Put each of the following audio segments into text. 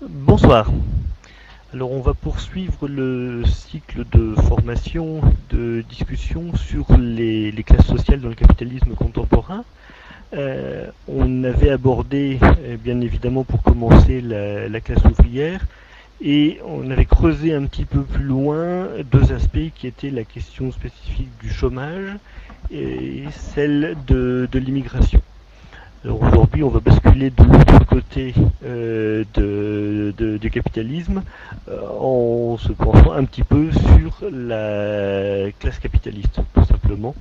Bonsoir. Alors on va poursuivre le cycle de formation, de discussion sur les classes sociales dans le capitalisme contemporain. On avait abordé, bien évidemment pour commencer, la classe ouvrière, et on avait creusé un petit peu plus loin deux aspects qui étaient la question spécifique du chômage et celle de l'immigration. Alors aujourd'hui, on va basculer de l'autre côté du capitalisme en se penchant un petit peu sur la classe capitaliste, tout simplement.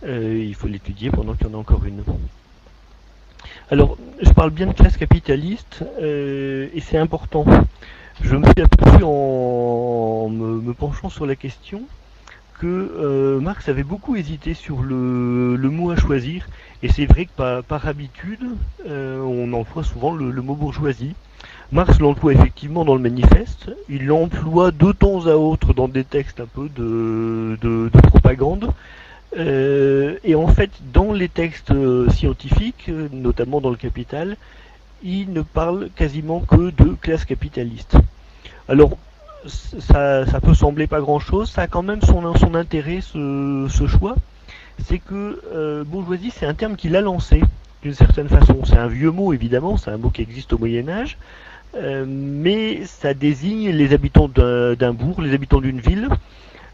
Il faut l'étudier pendant qu'il y en a encore une. Alors, je parle bien de classe capitaliste et c'est important. Je me suis aperçu en me penchant sur la question que Marx avait beaucoup hésité sur le mot à choisir, et c'est vrai que par habitude, on emploie souvent le mot bourgeoisie. Marx l'emploie effectivement dans le manifeste, il l'emploie de temps à autre dans des textes un peu de propagande, et en fait dans les textes scientifiques, notamment dans le Capital, il ne parle quasiment que de classe capitaliste. Alors ça peut sembler pas grand chose, ça a quand même son intérêt ce choix, c'est que bourgeoisie c'est un terme qu'il a lancé d'une certaine façon. C'est un vieux mot évidemment, c'est un mot qui existe au Moyen-Âge, mais ça désigne les habitants d'un bourg, les habitants d'une ville,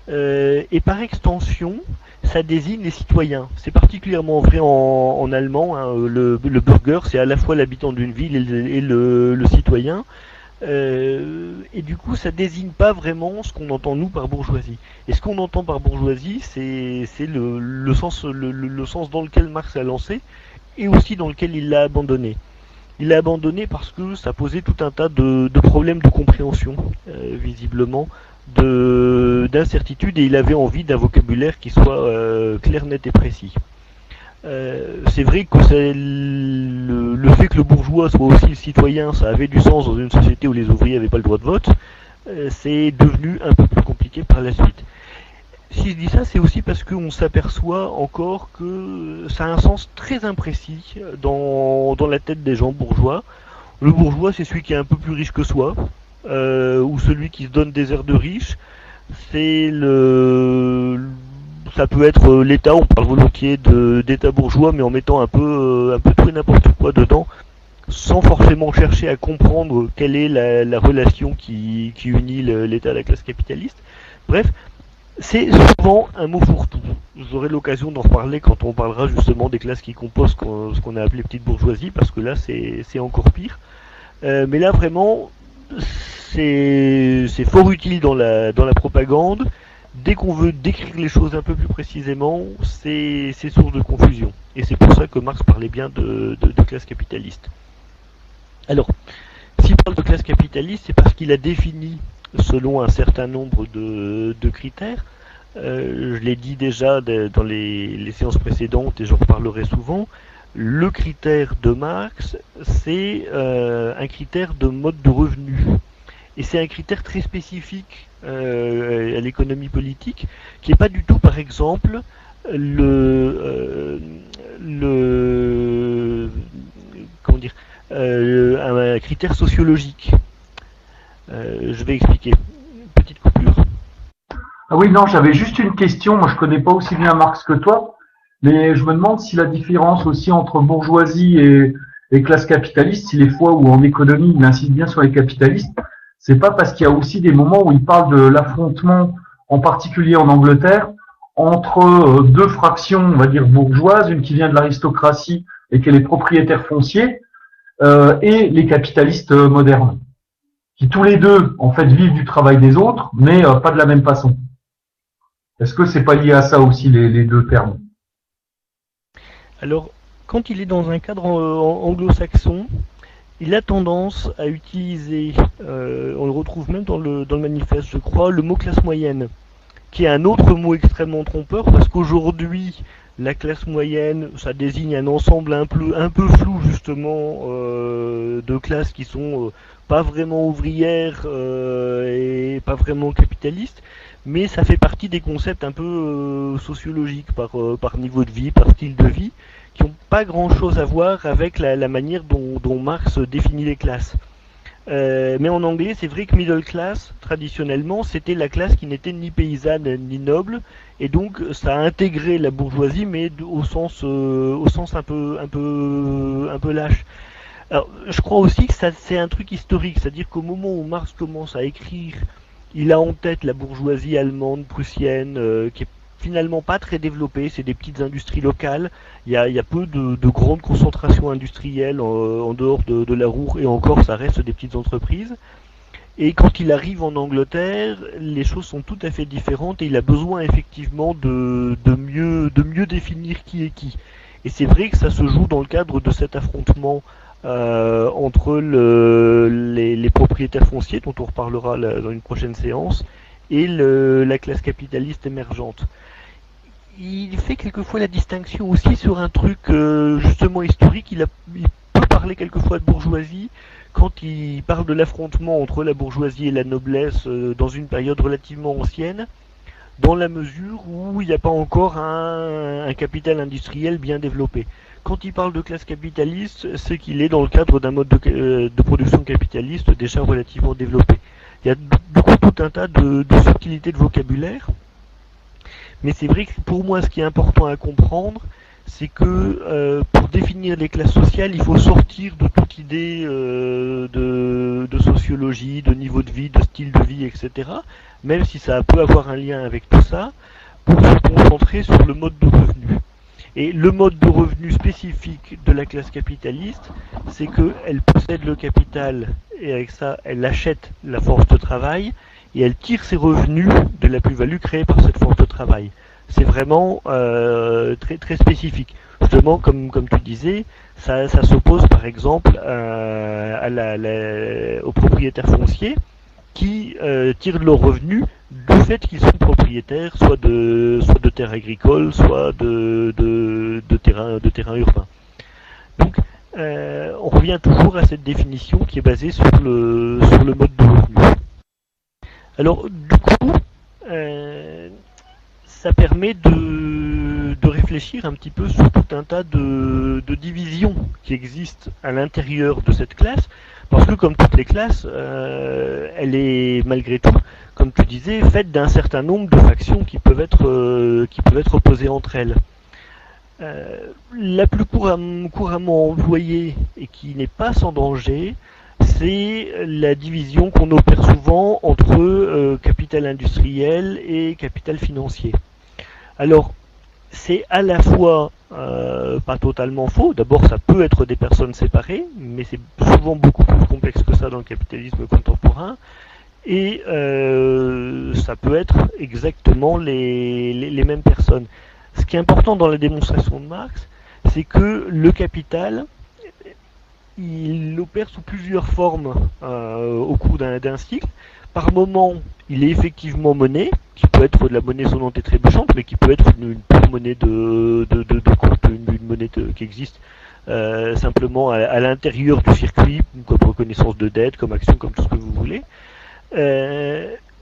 et par extension, ça désigne les citoyens. C'est particulièrement vrai en allemand, hein, le Bürger, c'est à la fois l'habitant d'une ville et le citoyen. Et du coup, ça désigne pas vraiment ce qu'on entend nous par bourgeoisie. Et ce qu'on entend par bourgeoisie, c'est le sens dans lequel Marx a lancé et aussi dans lequel il l'a abandonné. Il l'a abandonné parce que ça posait tout un tas de problèmes de compréhension, visiblement, d'incertitude, et il avait envie d'un vocabulaire qui soit clair, net et précis. C'est vrai que le fait que le bourgeois soit aussi le citoyen, ça avait du sens dans une société où les ouvriers n'avaient pas le droit de vote. C'est devenu un peu plus compliqué par la suite. Si je dis ça, c'est aussi parce qu'on s'aperçoit encore que ça a un sens très imprécis dans la tête des gens bourgeois. Le bourgeois, c'est celui qui est un peu plus riche que soi, ou celui qui se donne des airs de riche. C'est ça peut être l'État, on parle volontiers d'État bourgeois, mais en mettant un peu tout et n'importe quoi dedans, sans forcément chercher à comprendre quelle est la relation qui unit l'État à la classe capitaliste. Bref, c'est souvent un mot fourre-tout. J'aurai l'occasion d'en reparler quand on parlera justement des classes qui composent ce qu'on a appelé petite bourgeoisie, parce que là c'est encore pire. Mais là vraiment, c'est fort utile dans la propagande. Dès qu'on veut décrire les choses un peu plus précisément, c'est source de confusion. Et c'est pour ça que Marx parlait bien de classe capitaliste. Alors, s'il parle de classe capitaliste, c'est parce qu'il a défini, selon un certain nombre de critères, je l'ai dit déjà dans les séances précédentes et j'en reparlerai souvent, le critère de Marx, c'est un critère de mode de revenu. Et c'est un critère très spécifique à l'économie politique, qui n'est pas du tout, par exemple, le comment dire, un critère sociologique. Je vais expliquer. Petite coupure. Ah oui, non, j'avais juste une question. Moi, je connais pas aussi bien Marx que toi, mais je me demande si la différence aussi entre bourgeoisie et classe capitaliste, si les fois où en économie il insiste bien sur les capitalistes, c'est pas parce qu'il y a aussi des moments où il parle de l'affrontement, en particulier en Angleterre, entre deux fractions, on va dire bourgeoises, une qui vient de l'aristocratie et qui est les propriétaires fonciers, et les capitalistes modernes, qui tous les deux en fait vivent du travail des autres, mais pas de la même façon. Est-ce que c'est pas lié à ça aussi les deux termes? Alors, quand il est dans un cadre anglo-saxon, il a tendance à utiliser, on le retrouve même dans le manifeste, je crois, le mot classe moyenne, qui est un autre mot extrêmement trompeur, parce qu'aujourd'hui, la classe moyenne, ça désigne un ensemble un peu flou justement de classes qui sont pas vraiment ouvrières et pas vraiment capitalistes, mais ça fait partie des concepts un peu sociologiques par niveau de vie, par style de vie, qui n'ont pas grand chose à voir avec la manière dont Marx définit les classes. Mais en anglais, c'est vrai que middle class, traditionnellement, c'était la classe qui n'était ni paysanne ni noble, et donc ça a intégré la bourgeoisie, mais au sens un peu lâche. Alors, je crois aussi que ça, c'est un truc historique, c'est-à-dire qu'au moment où Marx commence à écrire, il a en tête la bourgeoisie allemande, prussienne, qui est finalement pas très développée, c'est des petites industries locales, il y a peu de grandes concentrations industrielles en dehors de la Ruhr, et encore ça reste des petites entreprises. Et quand il arrive en Angleterre, les choses sont tout à fait différentes et il a besoin effectivement de mieux définir qui est qui. Et c'est vrai que ça se joue dans le cadre de cet affrontement entre les propriétaires fonciers, dont on reparlera dans une prochaine séance, et la classe capitaliste émergente. Il fait quelquefois la distinction aussi sur un truc justement historique. Il peut parler quelquefois de bourgeoisie quand il parle de l'affrontement entre la bourgeoisie et la noblesse dans une période relativement ancienne, dans la mesure où il n'y a pas encore un capital industriel bien développé. Quand il parle de classe capitaliste, c'est qu'il est dans le cadre d'un mode de production capitaliste déjà relativement développé. Il y a du coup tout un tas de subtilités de vocabulaire, mais c'est vrai que pour moi, ce qui est important à comprendre, c'est que pour définir les classes sociales, il faut sortir de toute idée de sociologie, de niveau de vie, de style de vie, etc. Même si ça peut avoir un lien avec tout ça, pour se concentrer sur le mode de revenu. Et le mode de revenu spécifique de la classe capitaliste, c'est qu'elle possède le capital et avec ça, elle achète la force de travail et elle tire ses revenus de la plus-value créée par cette force de travail. C'est vraiment très, très spécifique. Justement, comme tu disais, ça s'oppose par exemple aux propriétaires fonciers qui tirent de leurs revenus du fait qu'ils sont propriétaires soit de terres agricoles, soit de terrains urbains. Donc, on revient toujours à cette définition qui est basée sur le mode de revenu. Alors, du coup, ça permet de réfléchir un petit peu sur tout un tas de divisions qui existent à l'intérieur de cette classe, parce que comme toutes les classes, elle est malgré tout, comme tu disais, faite d'un certain nombre de factions qui peuvent être opposées entre elles. La plus couramment employée et qui n'est pas sans danger, c'est la division qu'on opère souvent entre capital industriel et capital financier. Alors, c'est à la fois pas totalement faux. D'abord, ça peut être des personnes séparées, mais c'est souvent beaucoup plus complexe que ça dans le capitalisme contemporain. Et ça peut être exactement les mêmes personnes. Ce qui est important dans la démonstration de Marx, c'est que le capital, il opère sous plusieurs formes au cours d'un cycle. Par moment, il est effectivement monnaie, qui peut être de la monnaie sonnante et trébuchante, mais qui peut être une pure monnaie de compte, une monnaie qui existe simplement à l'intérieur du circuit, comme reconnaissance de dette, comme action, comme tout ce que vous voulez.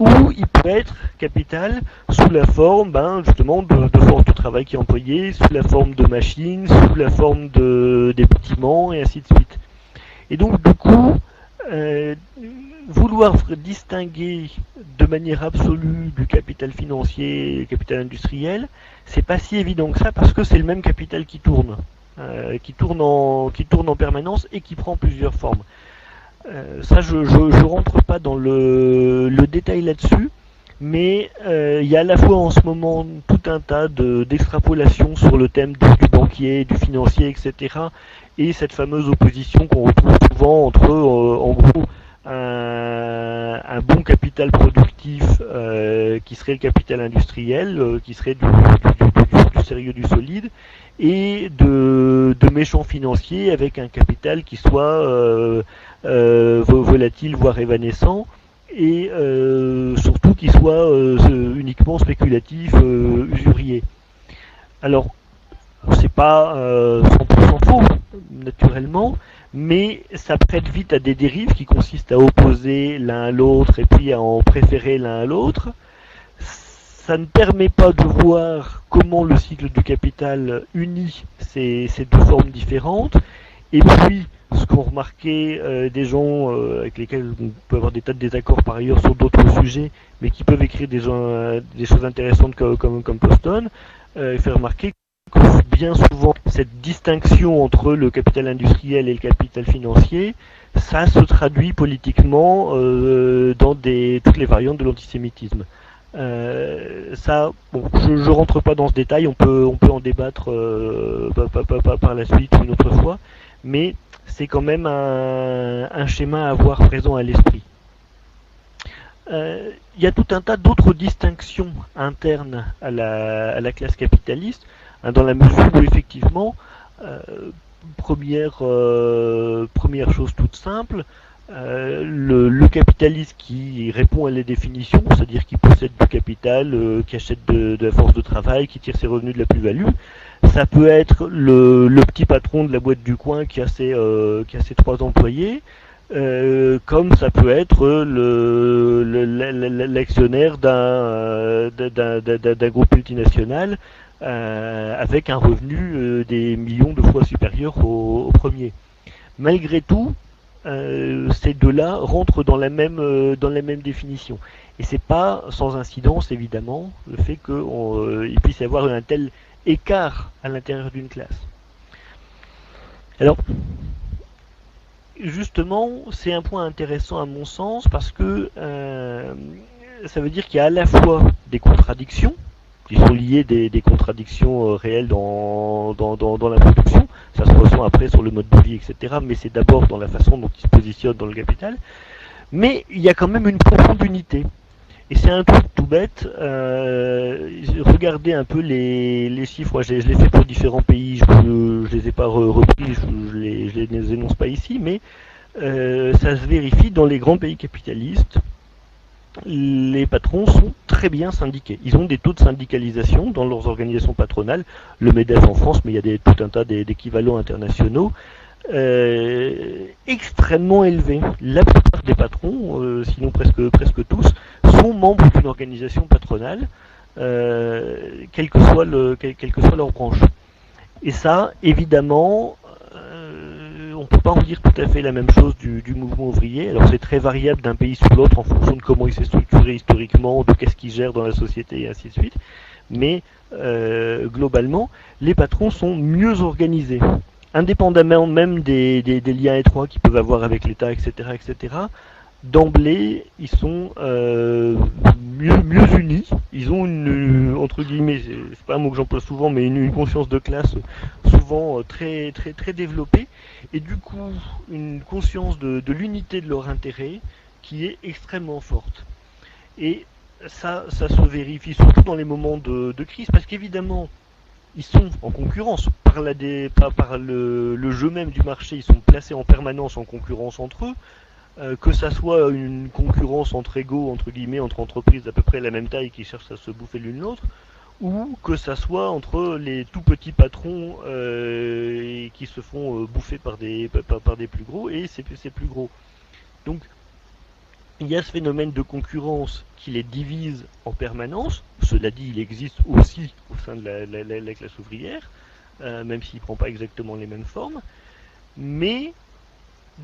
Ou il peut être capital sous la forme justement de force de travail qui est employée, sous la forme de machines, sous la forme des bâtiments, et ainsi de suite. Et donc, du coup, vouloir distinguer de manière absolue du capital financier et du capital industriel, c'est pas si évident que ça parce que c'est le même capital qui tourne en permanence et qui prend plusieurs formes. Ça, je rentre pas dans le détail là-dessus, mais il y a à la fois en ce moment tout un tas d'extrapolations sur le thème du banquier, du financier, etc. Et cette fameuse opposition qu'on retrouve souvent entre, en gros, un bon capital productif qui serait le capital industriel, qui serait du sérieux, du solide, et de méchants financiers avec un capital qui soit volatile, voire évanescent, et surtout qui soit uniquement spéculatif, usurier. Alors, c'est pas 100% faux, naturellement, mais ça prête vite à des dérives qui consistent à opposer l'un à l'autre et puis à en préférer l'un à l'autre. Ça ne permet pas de voir comment le cycle du capital unit ces deux formes différentes. Et puis, ce qu'ont remarqué des gens avec lesquels on peut avoir des tas de désaccords par ailleurs sur d'autres sujets, mais qui peuvent écrire des choses intéressantes comme Poston, fait remarquer que bien souvent cette distinction entre le capital industriel et le capital financier, ça se traduit politiquement dans toutes les variantes de l'antisémitisme. Ça, bon, je rentre pas dans ce détail, on peut en débattre par la suite ou une autre fois, mais c'est quand même un schéma à avoir présent à l'esprit. Il y a tout un tas d'autres distinctions internes à la classe capitaliste, hein, dans la mesure où effectivement, euh, première chose toute simple, le capitaliste qui répond à la définition, c'est-à-dire qui possède du capital, qui achète de la force de travail, qui tire ses revenus de la plus-value, ça peut être le petit patron de la boîte du coin qui a ses 3 employés, comme ça peut être l'actionnaire d'un groupe multinational avec un revenu des millions de fois supérieur au premier. Malgré tout, ces deux-là rentrent dans la même définition. Et c'est pas sans incidence, évidemment, le fait qu'il puisse y avoir un tel écart à l'intérieur d'une classe. Alors, justement, c'est un point intéressant à mon sens parce que ça veut dire qu'il y a à la fois des contradictions, qui sont liées des contradictions réelles dans la production, ça se ressent après sur le mode de vie, etc., mais c'est d'abord dans la façon dont il se positionne dans le capital, mais il y a quand même une profonde unité. Et c'est un truc tout bête. Regardez un peu les chiffres. Moi, je l'ai fait pour différents pays. Je les ai pas repris. Je les énonce pas ici, mais ça se vérifie dans les grands pays capitalistes. Les patrons sont très bien syndiqués. Ils ont des taux de syndicalisation dans leurs organisations patronales. Le MEDEF en France, mais il y a tout un tas d'équivalents internationaux. Extrêmement élevés. La plupart des patrons, sinon presque tous, sont membres d'une organisation patronale, quelle que soit leur branche. Et ça, évidemment, on ne peut pas en dire tout à fait la même chose du mouvement ouvrier. Alors c'est très variable d'un pays sur l'autre en fonction de comment il s'est structuré historiquement, de qu'est-ce qu'il gère dans la société et ainsi de suite. Mais globalement, les patrons sont mieux organisés, indépendamment même des liens étroits qu'ils peuvent avoir avec l'État, etc., etc. D'emblée, ils sont mieux unis. Ils ont entre guillemets, c'est pas un mot que j'emploie souvent, mais une conscience de classe souvent très développée, et du coup une conscience de l'unité de leur intérêt qui est extrêmement forte. Et ça se vérifie surtout dans les moments de crise, parce qu'évidemment, ils sont en concurrence par le jeu même du marché, ils sont placés en permanence en concurrence entre eux, que ça soit une concurrence entre égaux, entre guillemets, entre entreprises d'à peu près la même taille qui cherchent à se bouffer l'une l'autre, ou que ça soit entre les tout petits patrons qui se font bouffer par des plus gros et ces plus gros. Donc il y a ce phénomène de concurrence qui les divise en permanence. Cela dit, il existe aussi au sein de la classe ouvrière, même s'il ne prend pas exactement les mêmes formes. Mais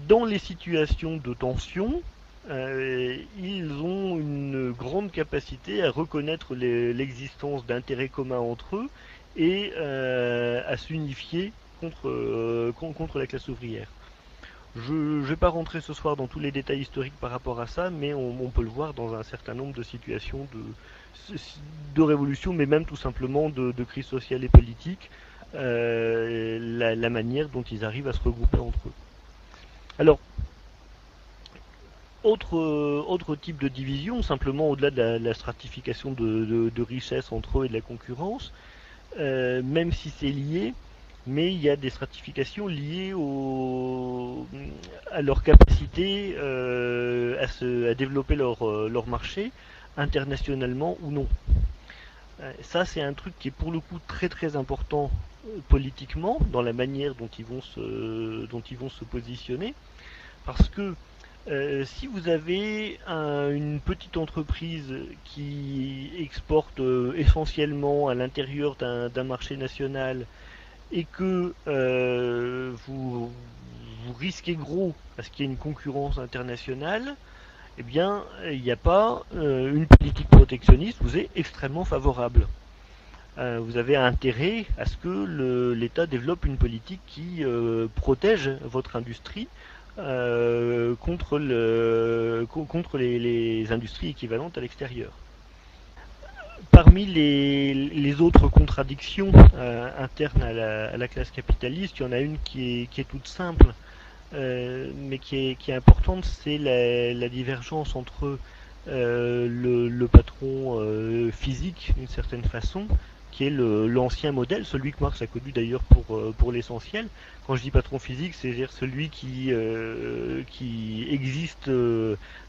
dans les situations de tension, ils ont une grande capacité à reconnaître l'existence d'intérêts communs entre eux et à s'unifier contre la classe ouvrière. Je ne vais pas rentrer ce soir dans tous les détails historiques par rapport à ça, mais on peut le voir dans un certain nombre de situations de révolution, mais même tout simplement de crise sociale et politique, la manière dont ils arrivent à se regrouper entre eux. Alors, autre type de division, simplement au-delà de la stratification de richesse entre eux et de la concurrence, même si c'est lié, mais il y a des stratifications liées à leur capacité à développer leur marché internationalement ou non. Ça, c'est un truc qui est pour le coup très important politiquement dans la manière dont ils vont se positionner, parce que si vous avez une petite entreprise qui exporte essentiellement à l'intérieur d'un marché national et que vous risquez gros parce qu'il y a une concurrence internationale, eh bien, il n'y a pas une politique protectionniste vous est extrêmement favorable. Vous avez intérêt à ce que l'État développe une politique qui protège votre industrie contre les industries équivalentes à l'extérieur. Parmi les autres contradictions internes à la classe capitaliste, il y en a une qui est toute simple, mais qui est importante, c'est la divergence entre le patron physique, d'une certaine façon, qui est l'ancien modèle, celui que Marx a connu d'ailleurs pour l'essentiel. Quand je dis patron physique, c'est-à-dire celui qui existe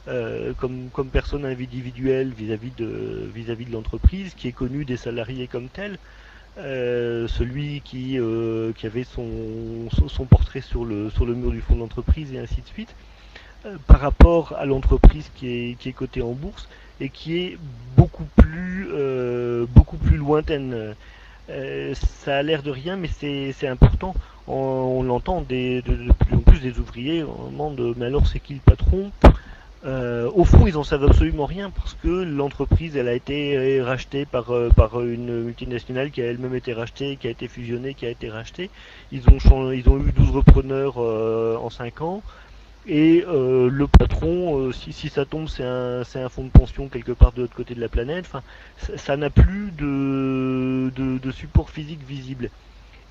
comme personne individuelle vis-à-vis de l'entreprise, qui est connu des salariés comme tel, celui qui avait son portrait sur le mur du fond de l'entreprise et ainsi de suite, par rapport à l'entreprise qui est cotée en bourse et qui est beaucoup plus lointaine. Ça a l'air de rien, mais c'est important. On l'entend de plus en plus des ouvriers, on demande mais alors c'est qui le patron? Au fond, ils en savent absolument rien parce que l'entreprise, elle a été rachetée par une multinationale qui a elle-même été rachetée, qui a été fusionnée, qui a été rachetée. Ils ont eu 12 repreneurs en 5 ans. Et le patron, si ça tombe, c'est un fonds de pension quelque part de l'autre côté de la planète. Enfin, ça n'a plus de support physique visible.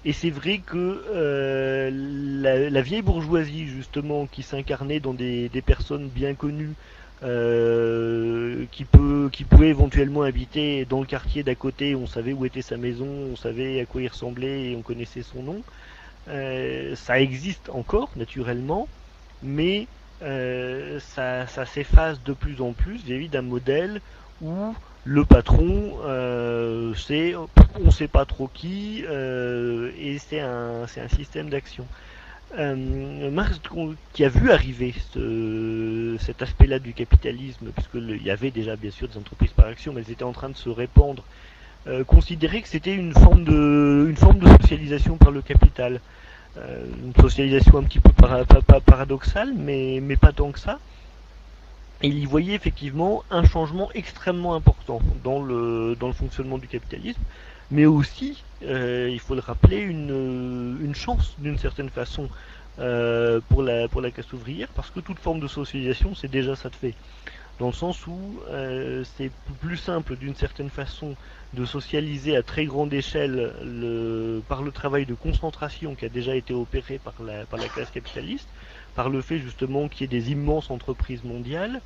Et c'est vrai que la vieille bourgeoisie, justement, qui s'incarnait dans des personnes bien connues, qui pouvaient éventuellement habiter dans le quartier d'à côté, on savait où était sa maison, on savait à quoi il ressemblait et on connaissait son nom, ça existe encore, naturellement, mais ça s'efface de plus en plus vis-à-vis d'un modèle où le patron, on ne sait pas trop qui, et c'est un système d'action. Marx, qui a vu arriver cet aspect-là du capitalisme, puisqu'il y avait déjà bien sûr des entreprises par action, mais elles étaient en train de se répandre, considérait que c'était une forme de socialisation par le capital. Une socialisation un petit peu paradoxale, mais pas tant que ça. Et il y voyait effectivement un changement extrêmement important dans le fonctionnement du capitalisme, mais aussi, il faut le rappeler, une chance d'une certaine façon pour la classe ouvrière, parce que toute forme de socialisation, c'est déjà ça de fait. Dans le sens où c'est plus simple d'une certaine façon de socialiser à très grande échelle par le travail de concentration qui a déjà été opéré par la classe capitaliste, par le fait justement qu'il y ait des immenses entreprises mondiales,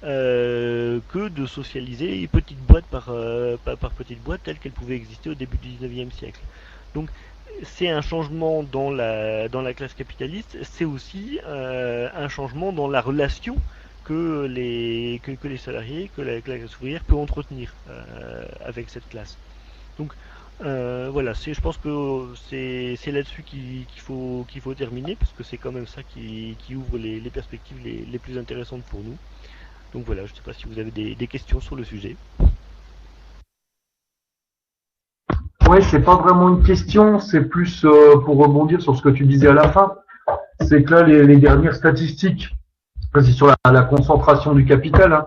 que de socialiser petite boîte par petite boîte telle qu'elle pouvait exister au début du 19e siècle. Donc c'est un changement dans la classe capitaliste, c'est aussi un changement dans la relation que les salariés, que la classe ouvrière peut entretenir avec cette classe. Donc voilà, je pense que c'est là-dessus qu'il faut terminer, parce que c'est quand même ça qui ouvre les perspectives les plus intéressantes pour nous. Donc voilà, je ne sais pas si vous avez des questions sur le sujet. Ouais, c'est pas vraiment une question, c'est plus pour rebondir sur ce que tu disais à la fin. C'est que là, les dernières statistiques, c'est sur la concentration du capital, hein,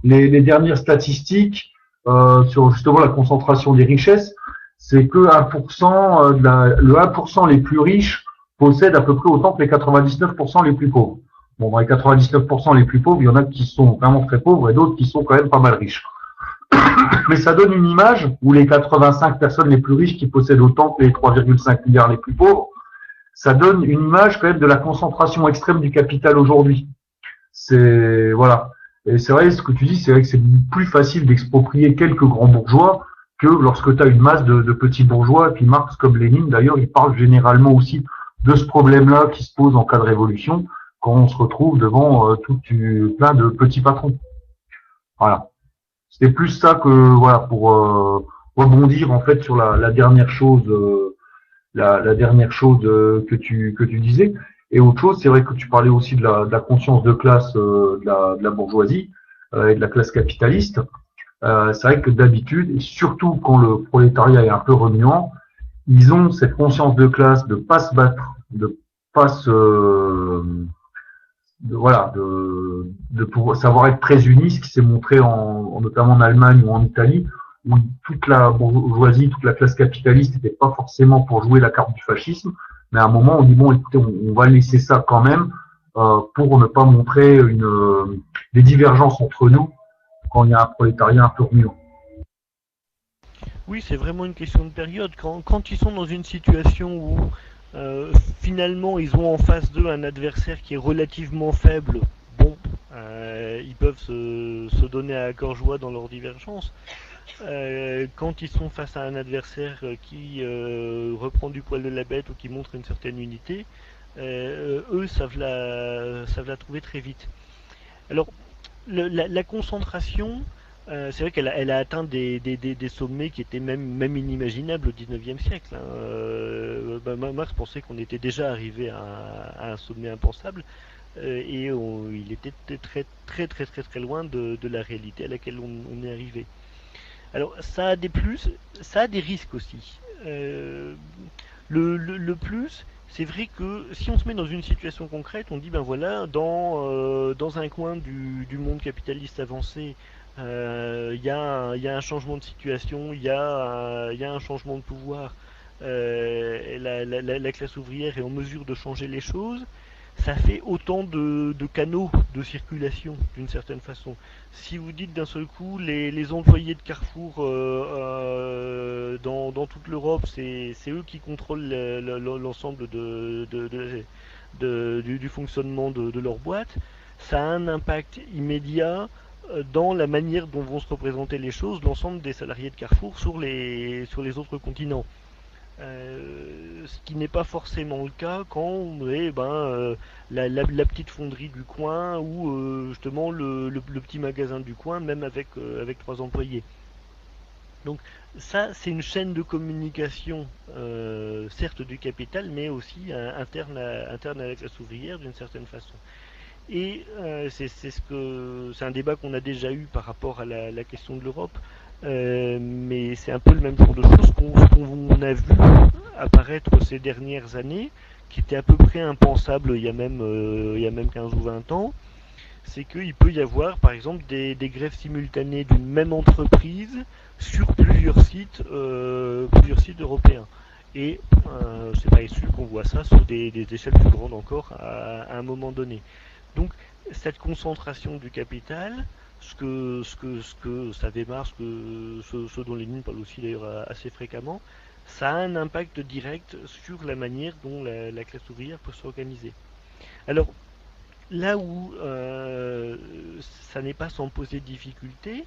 les dernières statistiques sur justement la concentration des richesses, c'est que 1%, le 1% les plus riches possèdent à peu près autant que les 99% les plus pauvres. Bon, dans les 99% les plus pauvres, il y en a qui sont vraiment très pauvres et d'autres qui sont quand même pas mal riches. Mais ça donne une image où les 85 personnes les plus riches qui possèdent autant que les 3,5 milliards les plus pauvres, ça donne une image quand même de la concentration extrême du capital aujourd'hui. C'est voilà. Et c'est vrai ce que tu dis, c'est vrai que c'est plus facile d'exproprier quelques grands bourgeois que lorsque tu as une masse de petits bourgeois. Et puis Marx, comme Lénine d'ailleurs, il parle généralement aussi de ce problème-là qui se pose en cas de révolution, quand on se retrouve devant plein de petits patrons. Voilà. C'était plus ça que voilà pour rebondir en fait sur la dernière chose, la dernière chose que tu disais. Et autre chose, c'est vrai que tu parlais aussi de la conscience de classe de la bourgeoisie et de la classe capitaliste. C'est vrai que d'habitude, et surtout quand le prolétariat est un peu remuant, ils ont cette conscience de classe de pas se battre, de fasse de pouvoir savoir être très unie, ce qui s'est montré notamment en Allemagne ou en Italie, où toute la bourgeoisie, toute la classe capitaliste n'était pas forcément pour jouer la carte du fascisme, mais à un moment on dit bon écoutez on va laisser ça quand même pour ne pas montrer des divergences entre nous quand il y a un prolétariat un peu remuant. Oui, c'est vraiment une question de période. Quand ils sont dans une situation où euh, finalement ils ont en face d'eux un adversaire qui est relativement faible, bon, ils peuvent se donner à cœur joie dans leur divergence. Quand ils sont face à un adversaire qui reprend du poil de la bête ou qui montre une certaine unité, eux savent la trouver très vite. Alors, la concentration, c'est vrai qu'elle a atteint des sommets qui étaient même inimaginables au XIXe siècle. Hein. Marx pensait qu'on était déjà arrivé à un sommet impensable il était très loin de la réalité à laquelle on est arrivé. Alors ça a des plus, ça a des risques aussi. Euh, le plus, c'est vrai que si on se met dans une situation concrète, on dit ben voilà, dans un coin du monde capitaliste avancé, y a un changement de situation, y a un changement de pouvoir, la classe ouvrière est en mesure de changer les choses, ça fait autant de canaux de circulation d'une certaine façon. Si vous dites d'un seul coup les employés de Carrefour dans toute l'Europe, c'est eux qui contrôlent l'ensemble du fonctionnement de leur boîte, ça a un impact immédiat dans la manière dont vont se représenter les choses l'ensemble des salariés de Carrefour sur les autres continents. Ce qui n'est pas forcément le cas quand la petite fonderie du coin ou justement le petit magasin du coin, même avec trois employés. Donc ça, c'est une chaîne de communication, certes du capital, mais aussi interne à la classe ouvrière d'une certaine façon. Et c'est un débat qu'on a déjà eu par rapport à la question de l'Europe, mais c'est un peu le même genre de choses qu'on a vu apparaître ces dernières années, qui était à peu près impensable il y a même 15 ou 20 ans. C'est qu'il peut y avoir par exemple des grèves simultanées d'une même entreprise sur plusieurs sites européens. Et c'est pas exclu qu'on voit ça sur des échelles plus grandes encore à un moment donné. Donc cette concentration du capital, ce que ça démarre, ce dont Lénine parle aussi d'ailleurs assez fréquemment, ça a un impact direct sur la manière dont la classe ouvrière peut s'organiser. Alors là où ça n'est pas sans poser de difficulté,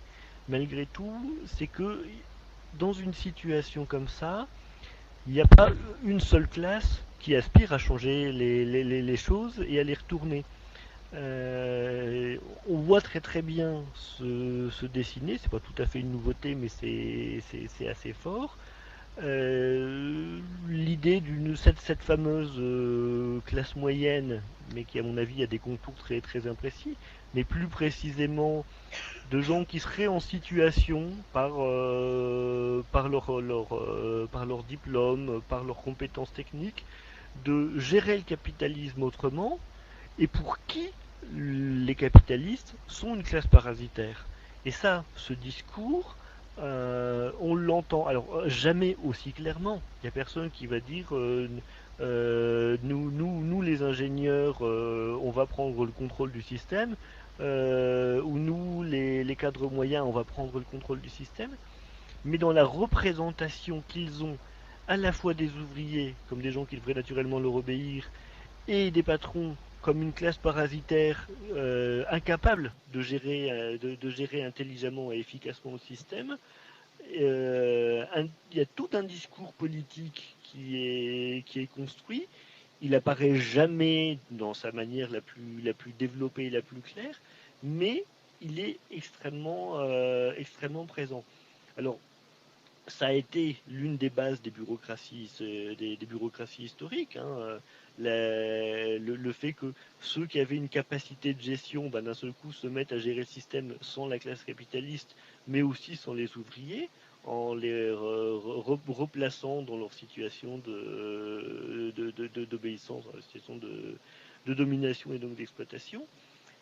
malgré tout, c'est que dans une situation comme ça, il n'y a pas une seule classe qui aspire à changer les choses et à les retourner. On voit très bien se dessiner, c'est pas tout à fait une nouveauté, mais c'est assez fort. L'idée cette fameuse classe moyenne, mais qui à mon avis a des contours très imprécis, mais plus précisément de gens qui seraient en situation par leur diplôme, par leurs compétences techniques, de gérer le capitalisme autrement, et pour qui les capitalistes sont une classe parasitaire. Et ça, ce discours, on l'entend, alors jamais aussi clairement. Il n'y a personne qui va dire nous les ingénieurs, on va prendre le contrôle du système, ou nous les cadres moyens, on va prendre le contrôle du système. Mais dans la représentation qu'ils ont à la fois des ouvriers, comme des gens qui devraient naturellement leur obéir, et des patrons comme une classe parasitaire incapable de gérer intelligemment et efficacement le système, il y a tout un discours politique qui est construit. Il apparaît jamais dans sa manière la plus développée et la plus claire, mais il est extrêmement présent. Alors, ça a été l'une des bases des bureaucraties historiques. Hein, le fait que ceux qui avaient une capacité de gestion, d'un seul coup, se mettent à gérer le système sans la classe capitaliste, mais aussi sans les ouvriers. en les replaçant dans leur situation d'obéissance, dans leur situation de domination et donc d'exploitation.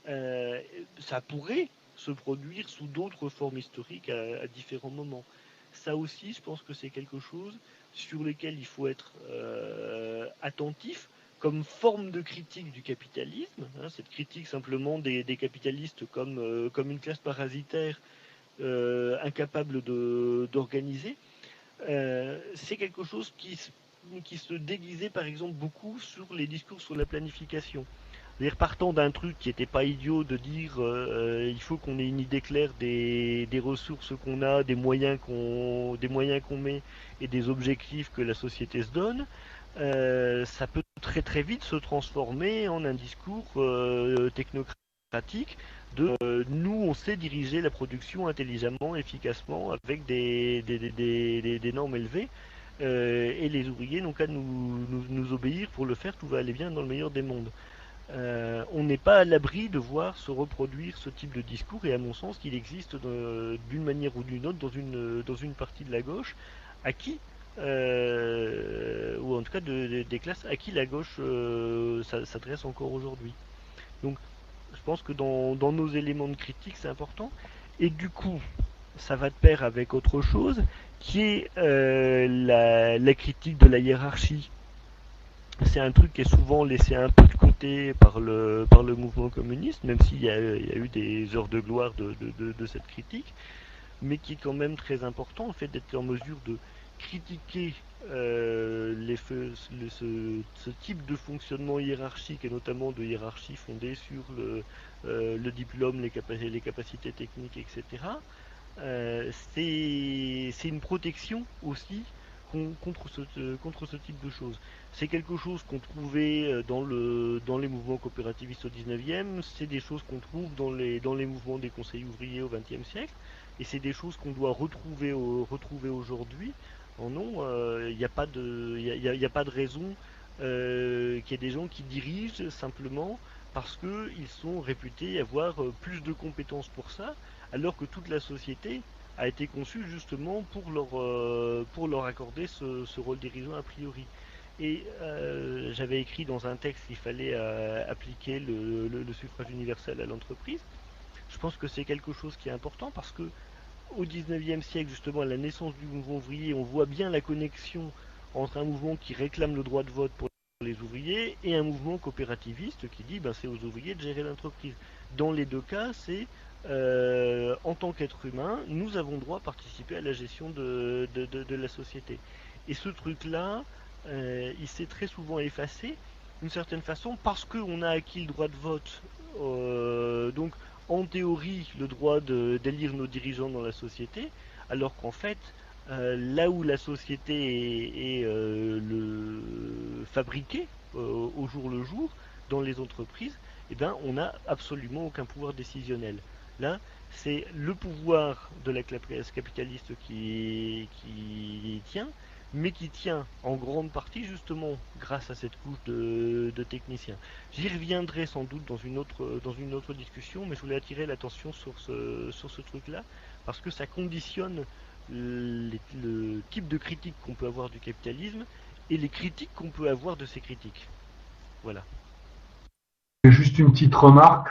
Ça pourrait se produire sous d'autres formes historiques à différents moments. Ça aussi, je pense que c'est quelque chose sur lequel il faut être attentif comme forme de critique du capitalisme, hein, cette critique simplement des capitalistes comme une classe parasitaire incapable d'organiser. C'est quelque chose qui se déguisait par exemple beaucoup sur les discours sur la planification. C'est-à-dire partant d'un truc qui n'était pas idiot de dire il faut qu'on ait une idée claire des ressources qu'on a, des moyens qu'on met et des objectifs que la société se donne, ça peut très très vite se transformer en un discours technocratique de nous on sait diriger la production intelligemment, efficacement, avec des normes élevées. Et les ouvriers n'ont qu'à nous obéir pour le faire, tout va aller bien dans le meilleur des mondes. On n'est pas à l'abri de voir se reproduire ce type de discours, et à mon sens qu'il existe d'une manière ou d'une autre dans une partie de la gauche à qui, ou en tout cas des classes à qui la gauche s'adresse encore aujourd'hui. Donc je pense que dans nos éléments de critique c'est important, et du coup ça va de pair avec autre chose qui est la critique de la hiérarchie. C'est un truc qui est souvent laissé un peu de côté par le mouvement communiste, même s'il y a eu des heures de gloire de cette critique, mais qui est quand même très important, en fait, d'être en mesure de critiquer ce type de fonctionnement hiérarchique, et notamment de hiérarchie fondée sur le diplôme, les capacités techniques, etc. C'est une protection aussi contre ce type de choses. C'est quelque chose qu'on trouvait dans les mouvements coopérativistes au 19e, c'est des choses qu'on trouve dans les mouvements des conseils ouvriers au 20e siècle, et c'est des choses qu'on doit retrouver aujourd'hui. Oh non, il n'y a pas de raison qu'il y ait des gens qui dirigent simplement parce qu'ils sont réputés avoir plus de compétences pour ça, alors que toute la société a été conçue justement pour leur accorder ce rôle dirigeant a priori. Et j'avais écrit dans un texte qu'il fallait appliquer le suffrage universel à l'entreprise. Je pense que c'est quelque chose qui est important parce que au 19e siècle, justement, à la naissance du mouvement ouvrier, on voit bien la connexion entre un mouvement qui réclame le droit de vote pour les ouvriers et un mouvement coopérativiste qui dit ben, c'est aux ouvriers de gérer l'entreprise. Dans les deux cas, c'est en tant qu'être humain, nous avons droit à participer à la gestion de la société. Et ce truc-là, il s'est très souvent effacé, d'une certaine façon, parce qu'on a acquis le droit de vote. Donc, en théorie, le droit d'élire nos dirigeants dans la société, alors qu'en fait, là où la société est fabriquée au jour le jour, dans les entreprises, eh ben, on n'a absolument aucun pouvoir décisionnel. Là, c'est le pouvoir de la classe capitaliste qui tient, mais qui tient en grande partie justement grâce à cette couche de techniciens. J'y reviendrai sans doute dans une autre discussion, mais je voulais attirer l'attention sur ce truc-là, parce que ça conditionne le type de critique qu'on peut avoir du capitalisme et les critiques qu'on peut avoir de ces critiques. Voilà. Juste une petite remarque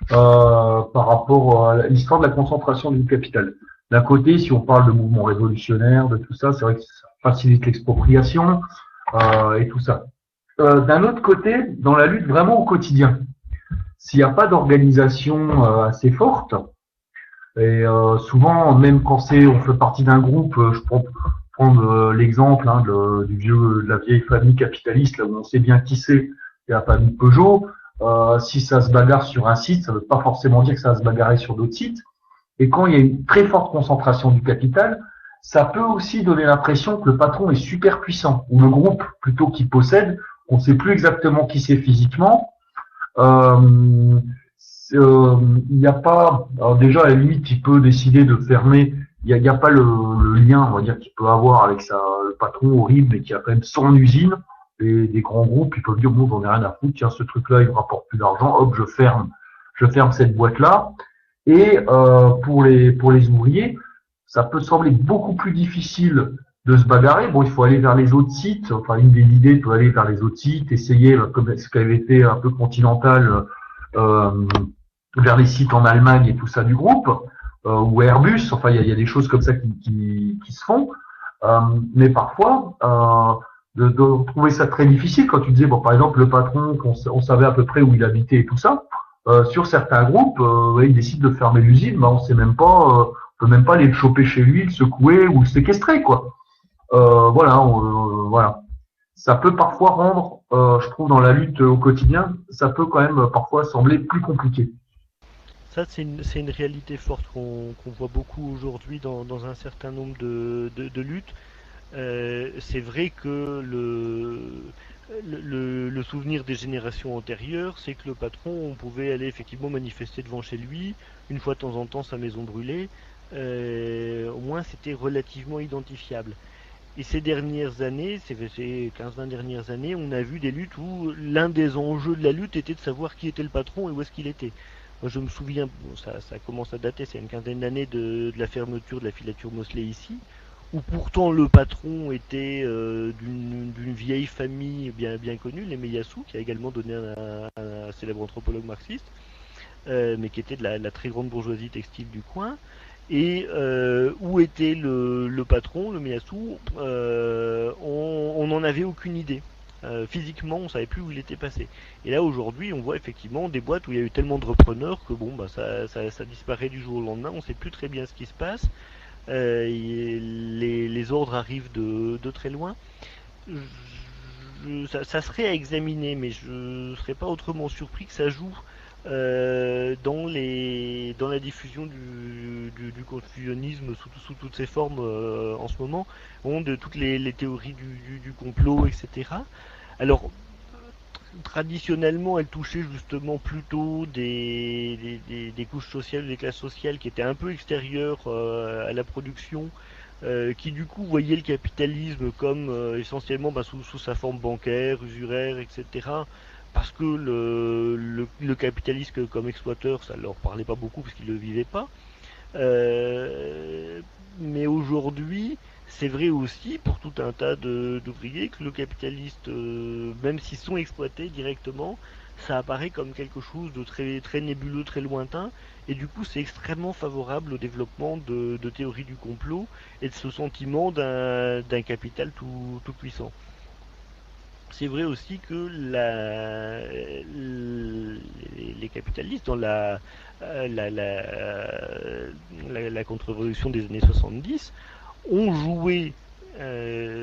par rapport à l'histoire de la concentration du capital. D'un côté, si on parle de mouvement révolutionnaire, de tout ça, c'est vrai que ça facilite l'expropriation et tout ça. D'un autre côté, dans la lutte vraiment au quotidien, s'il n'y a pas d'organisation assez forte, et souvent, même quand on fait partie d'un groupe, je prends l'exemple de la vieille famille capitaliste, là où on sait bien qui c'est, la famille Peugeot. Si ça se bagarre sur un site, ça ne veut pas forcément dire que ça va se bagarrer sur d'autres sites. Et quand il y a une très forte concentration du capital, ça peut aussi donner l'impression que le patron est super puissant, ou le groupe plutôt qui possède, on ne sait plus exactement qui c'est physiquement. Il n'y a pas, alors déjà à la limite, il peut décider de fermer. Il n'y a pas le lien, on va dire, qu'il peut avoir avec le patron horrible, mais qui a quand même son usine. Et des grands groupes, ils peuvent dire bon, j'en ai rien à foutre, tiens, ce truc-là, il me rapporte plus d'argent, hop, je ferme cette boîte-là. Et pour les ouvriers, ça peut sembler beaucoup plus difficile de se bagarrer. Bon, il faut aller vers les autres sites. Enfin, une des idées peut aller vers les autres sites, essayer, comme ce qui avait été un peu Continental, euh, vers les sites en Allemagne et tout ça du groupe, ou Airbus. Enfin, il y a des choses comme ça qui se font. Mais parfois, de trouver ça très difficile quand tu disais, bon, par exemple, le patron, on savait à peu près où il habitait et tout ça. Sur certains groupes, il décide de fermer l'usine, mais on sait même pas, on peut même pas aller le choper chez lui, le secouer ou le séquestrer, quoi. Voilà. Ça peut parfois rendre, je trouve, dans la lutte au quotidien, ça peut quand même parfois sembler plus compliqué. Ça, c'est une réalité forte qu'on voit beaucoup aujourd'hui dans un certain nombre de luttes. C'est vrai que le souvenir des générations antérieures, c'est que le patron, on pouvait aller effectivement manifester devant chez lui, une fois de temps en temps sa maison brûlée. Au moins, c'était relativement identifiable. Et ces dernières années, ces 15-20 dernières années, on a vu des luttes où l'un des enjeux de la lutte était de savoir qui était le patron et où est-ce qu'il était. Moi, je me souviens, bon, ça commence à dater, c'est une quinzaine d'années de la fermeture de la filature Mosley ici, où pourtant le patron était d'une vieille famille bien connue, les Meyassou, qui a également donné un célèbre anthropologue marxiste, mais qui était de la très grande bourgeoisie textile du coin. Et où était le patron, le Meyassou, on n'en avait aucune idée. Physiquement, on savait plus où il était passé. Et là, aujourd'hui, on voit effectivement des boîtes où il y a eu tellement de repreneurs que bon, bah, ça disparaît du jour au lendemain. On ne sait plus très bien ce qui se passe. Les ordres arrivent de très loin. Ça serait à examiner, mais je ne serais pas autrement surpris que ça joue dans la diffusion du confusionnisme sous toutes ses formes en ce moment, de toutes les théories du complot, etc. Alors, traditionnellement, elle touchait justement plutôt des couches sociales, des classes sociales qui étaient un peu extérieures à la production, qui du coup voyaient le capitalisme comme essentiellement sous sa forme bancaire, usuraire, etc. Parce que le capitaliste comme exploiteur, ça leur parlait pas beaucoup parce qu'ils ne le vivaient pas. Mais aujourd'hui, c'est vrai aussi pour tout un tas d'ouvriers que le capitaliste, même s'ils sont exploités directement, ça apparaît comme quelque chose de très nébuleux, très lointain, et du coup c'est extrêmement favorable au développement de théories du complot et de ce sentiment d'un capital tout puissant. C'est vrai aussi que les capitalistes, dans la contre-révolution des années 70, ont joué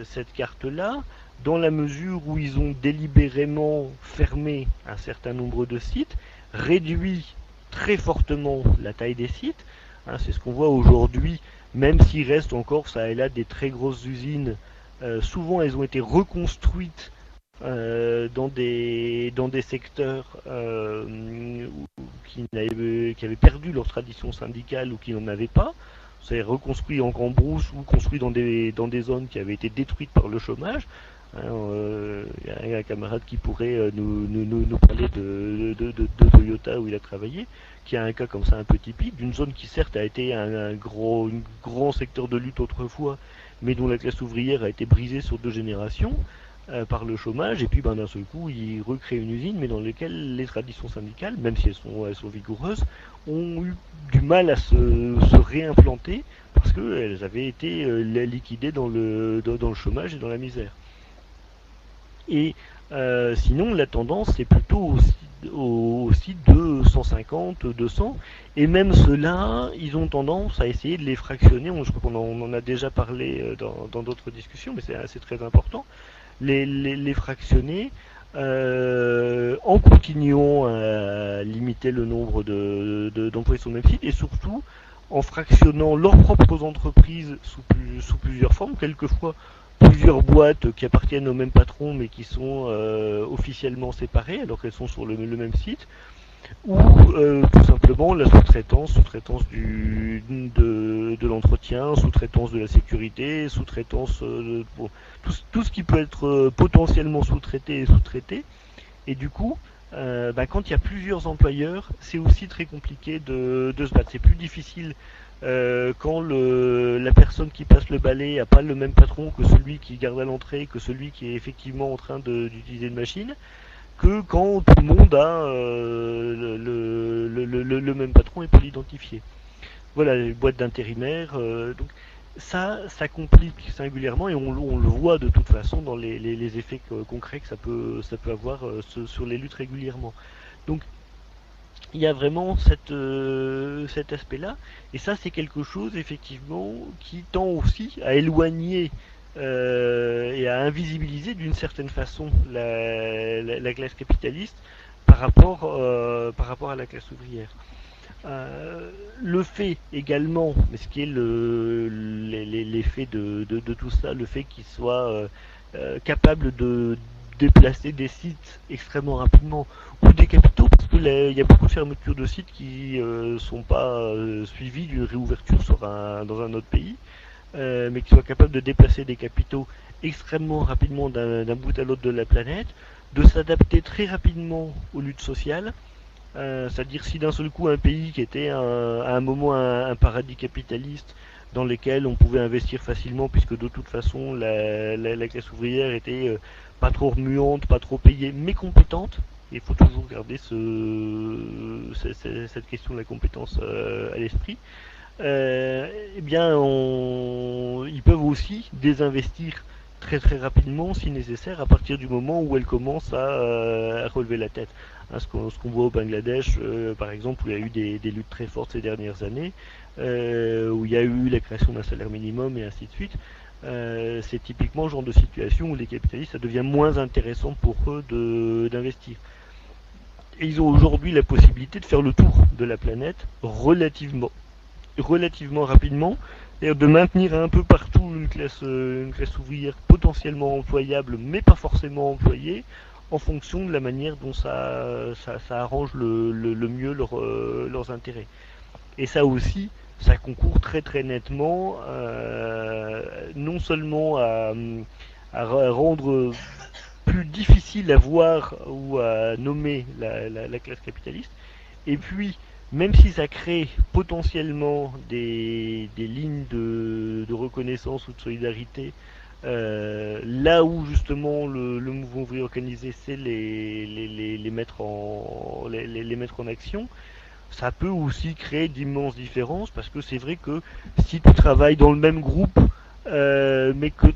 cette carte-là dans la mesure où ils ont délibérément fermé un certain nombre de sites, réduit très fortement la taille des sites. Hein, c'est ce qu'on voit aujourd'hui, même s'il reste encore ça et là des très grosses usines. Souvent, elles ont été reconstruites dans des secteurs qui avaient perdu leur tradition syndicale ou qui n'en avaient pas. C'est reconstruit en cambrousse ou construit dans des zones qui avaient été détruites par le chômage. Il y a un camarade qui pourrait nous parler de Toyota où il a travaillé, qui a un cas comme ça un peu typique, d'une zone qui certes a été un grand secteur de lutte autrefois, mais dont la classe ouvrière a été brisée sur 2 générations par le chômage, et puis d'un seul coup il recrée une usine, mais dans laquelle les traditions syndicales, même si elles sont vigoureuses, ont eu du mal à se réimplanter parce qu'elles avaient été liquidées dans le chômage et dans la misère. Et sinon, la tendance, c'est plutôt aussi de 150, 200. Et même ceux-là, ils ont tendance à essayer de les fractionner. Je crois qu'on en a déjà parlé dans d'autres discussions, mais c'est très important. Les fractionner en continuant à limiter le nombre d'employés sur le même site et surtout en fractionnant leurs propres entreprises sous plusieurs formes, quelquefois plusieurs boîtes qui appartiennent au même patron mais qui sont officiellement séparées alors qu'elles sont sur le même site, ou tout simplement la sous-traitance de l'entretien, sous-traitance de la sécurité, sous-traitance tout ce qui peut être potentiellement sous-traité et sous-traité. Et du coup, quand il y a plusieurs employeurs, c'est aussi très compliqué de se battre. C'est plus difficile quand la personne qui passe le balai n'a pas le même patron que celui qui garde à l'entrée, que celui qui est effectivement en train d'utiliser une machine, que quand tout le monde a le même patron et peut l'identifier. Voilà, les boîtes d'intérimaires. Donc ça complique singulièrement et on le voit de toute façon dans les effets concrets que ça peut avoir sur les luttes régulièrement. Donc il y a vraiment cet aspect-là, et ça c'est quelque chose effectivement qui tend aussi à éloigner et à invisibiliser d'une certaine façon la classe capitaliste par rapport à la classe ouvrière. Le fait également, mais ce qui est l'effet de tout ça, le fait qu'il soit capable de déplacer des sites extrêmement rapidement ou des capitaux, parce que il y a beaucoup de fermetures de sites qui sont pas suivies d'une réouverture dans un autre pays, mais qui soit capable de déplacer des capitaux extrêmement rapidement d'un bout à l'autre de la planète, de s'adapter très rapidement aux luttes sociales. C'est-à-dire si d'un seul coup un pays qui était à un moment un paradis capitaliste dans lequel on pouvait investir facilement puisque de toute façon la classe ouvrière était pas trop remuante, pas trop payée, mais compétente. Il faut toujours garder cette question de la compétence à l'esprit. Eh bien, ils peuvent aussi désinvestir très très rapidement si nécessaire à partir du moment où elles commencent à relever la tête. Hein, ce qu'on voit au Bangladesh, par exemple, où il y a eu des luttes très fortes ces dernières années, où il y a eu la création d'un salaire minimum et ainsi de suite. C'est typiquement le genre de situation où les capitalistes, ça devient moins intéressant pour eux d'investir. Et ils ont aujourd'hui la possibilité de faire le tour de la planète relativement rapidement, et de maintenir un peu partout une classe ouvrière potentiellement employable, mais pas forcément employée, en fonction de la manière dont ça arrange le mieux leurs intérêts. Et ça aussi, ça concourt très très nettement, non seulement à rendre plus difficile à voir ou à nommer la classe capitaliste, et puis, même si ça crée potentiellement des lignes de reconnaissance ou de solidarité, là où justement le mouvement ouvrier organisé sait les mettre en action, ça peut aussi créer d'immenses différences parce que c'est vrai que si tu travailles dans le même groupe, mais que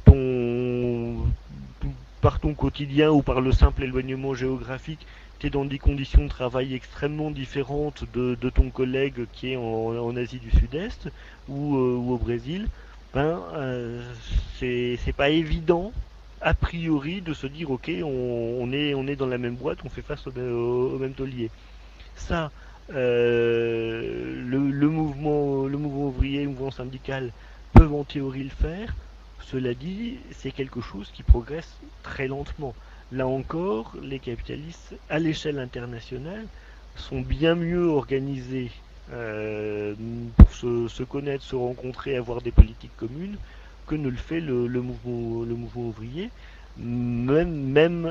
par ton quotidien ou par le simple éloignement géographique, tu es dans des conditions de travail extrêmement différentes de ton collègue qui est en Asie du Sud-Est ou au Brésil, c'est pas évident a priori de se dire ok on est dans la même boîte, on fait face au même taulier. Ça, le mouvement ouvrier, le mouvement syndical peuvent en théorie le faire. Cela dit, c'est quelque chose qui progresse très lentement. Là encore, les capitalistes, à l'échelle internationale, sont bien mieux organisés pour se connaître, se rencontrer, avoir des politiques communes, que ne le fait le mouvement ouvrier, même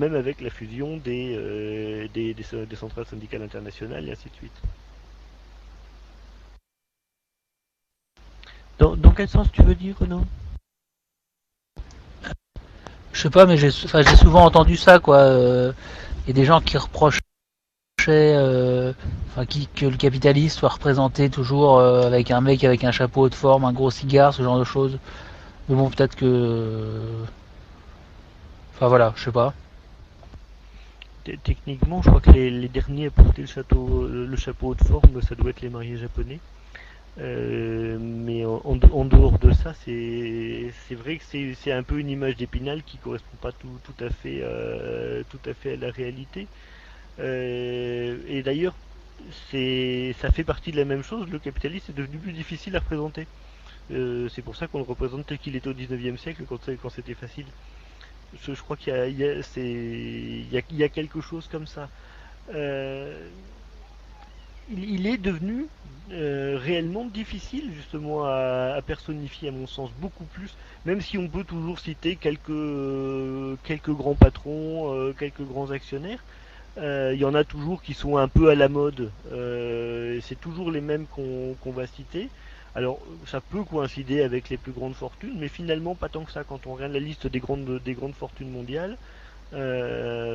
avec la fusion des centrales syndicales internationales et ainsi de suite. Dans quel sens tu veux dire, Renaud? Je sais pas, mais j'ai souvent entendu ça, quoi. Il y a des gens qui reprochaient que le capitaliste soit représenté toujours avec un mec avec un chapeau haute forme, un gros cigare, ce genre de choses. Mais bon, peut-être que... Enfin voilà, je sais pas. Techniquement, je crois que les derniers à porter le chapeau de forme, ça doit être les mariés japonais. Mais en dehors de ça, c'est vrai que c'est un peu une image d'Épinal qui correspond pas tout à fait à la réalité. Et d'ailleurs, ça fait partie de la même chose. Le capitalisme est devenu plus difficile à représenter. C'est pour ça qu'on le représente tel qu'il était au 19e siècle quand c'était facile. Je crois qu'il y a quelque chose comme ça. Euh, il est devenu réellement difficile justement à personnifier à mon sens, beaucoup plus, même si on peut toujours citer quelques grands patrons, quelques grands actionnaires. Il y en a toujours qui sont un peu à la mode, et c'est toujours les mêmes qu'on va citer. Alors ça peut coïncider avec les plus grandes fortunes, mais finalement pas tant que ça quand on regarde la liste des grandes fortunes mondiales,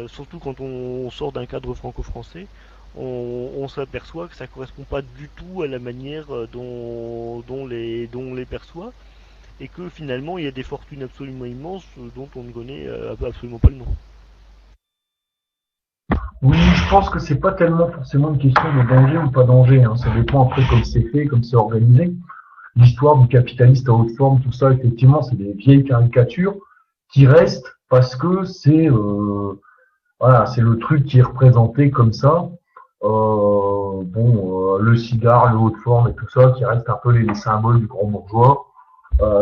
surtout quand on sort d'un cadre franco-français, on s'aperçoit que ça ne correspond pas du tout à la manière dont on les perçoit, et que finalement il y a des fortunes absolument immenses dont on ne connaît absolument pas le nom. Oui, je pense que c'est pas tellement forcément une question de danger ou pas danger. Hein. Ça dépend après comme c'est fait, comme c'est organisé. L'histoire du capitaliste à haute forme, tout ça, effectivement, c'est des vieilles caricatures qui restent parce que c'est voilà, c'est le truc qui est représenté comme ça. Le cigare, le haut de forme et tout ça, qui reste un peu les symboles du grand bourgeois.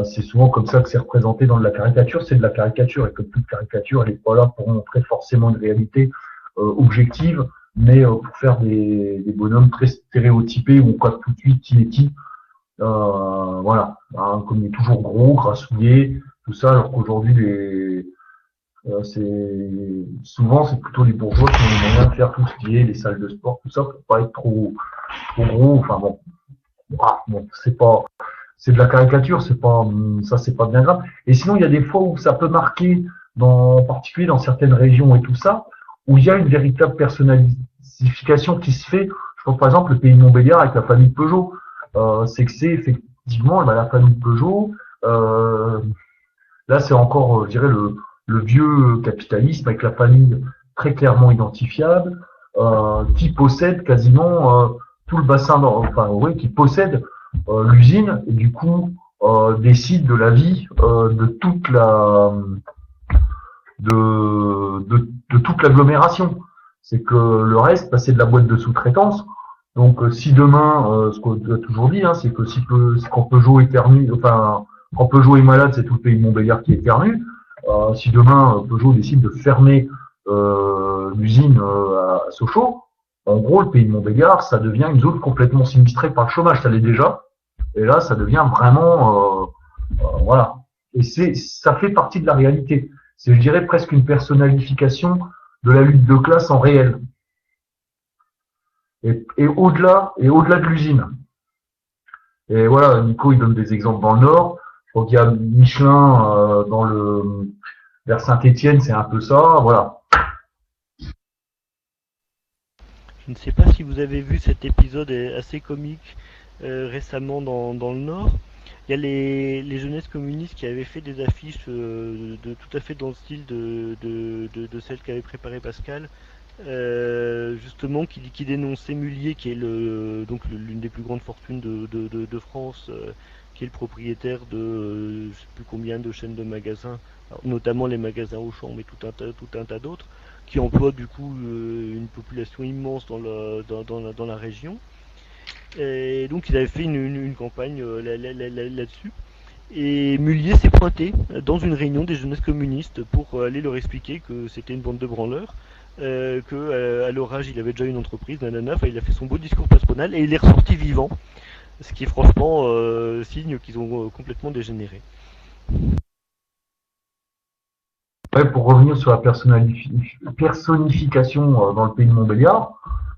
C'est souvent comme ça que c'est représenté dans de la caricature. C'est de la caricature et comme toute caricature, elle n'est pas là pour montrer forcément une réalité objective, mais pour faire des bonhommes très stéréotypés où on capte tout de suite qui est qui. Voilà, hein, comme il est toujours gros, grassouillet, tout ça, alors qu'aujourd'hui c'est plutôt les bourgeois qui ont les moyens de faire tout ce qui est les salles de sport, tout ça, pour pas être trop gros. Enfin bon, c'est de la caricature, c'est pas bien grave. Et sinon, il y a des fois où ça peut marquer, en particulier dans certaines régions et tout ça, où il y a une véritable personnalification qui se fait. Je pense par exemple le pays de Montbéliard avec la famille Peugeot. C'est que c'est effectivement la famille Peugeot. Là, c'est encore, je dirais, le vieux capitalisme avec la famille très clairement identifiable, qui possède quasiment tout le bassin, qui possède l'usine et du coup décide de la vie de toute de toute l'agglomération. C'est que le reste, c'est de la boîte de sous-traitance. Donc si demain, ce qu'on a toujours dit, hein, c'est que quand Peugeot éternue, quand Peugeot est malade, c'est tout le pays de Montbéliard qui éternue. Si demain Peugeot décide de fermer l'usine à Sochaux, en gros, le pays de Montbéliard, ça devient une zone complètement sinistrée par le chômage. Ça l'est déjà. Et là, ça devient vraiment, voilà. Et ça fait partie de la réalité. C'est, je dirais, presque une personnalification de la lutte de classe en réel. Et au-delà de l'usine. Et voilà, Nico, il donne des exemples dans le Nord. Je crois qu'il y a Michelin vers Saint-Étienne, c'est un peu ça. Voilà. Je ne sais pas si vous avez vu cet épisode assez comique récemment dans le Nord. Il y a les jeunesses communistes qui avaient fait des affiches tout à fait dans le style de celles qu'avait préparé Pascal, justement qui dénonçait Mullier, qui est l'une des plus grandes fortunes de France, qui est le propriétaire de je ne sais plus combien de chaînes de magasins, alors, notamment les magasins Auchan, mais tout un tas d'autres, qui emploient du coup une population immense dans la région. Et donc ils avaient fait une campagne là-dessus. Et Mullier s'est pointé dans une réunion des jeunesses communistes pour aller leur expliquer que c'était une bande de branleurs, qu'à leur âge il avait déjà une entreprise, nanana, enfin, il a fait son beau discours patronal et il est ressorti vivant, ce qui est franchement signe qu'ils ont complètement dégénéré. Ouais, pour revenir sur la personnification dans le pays de Montbéliard,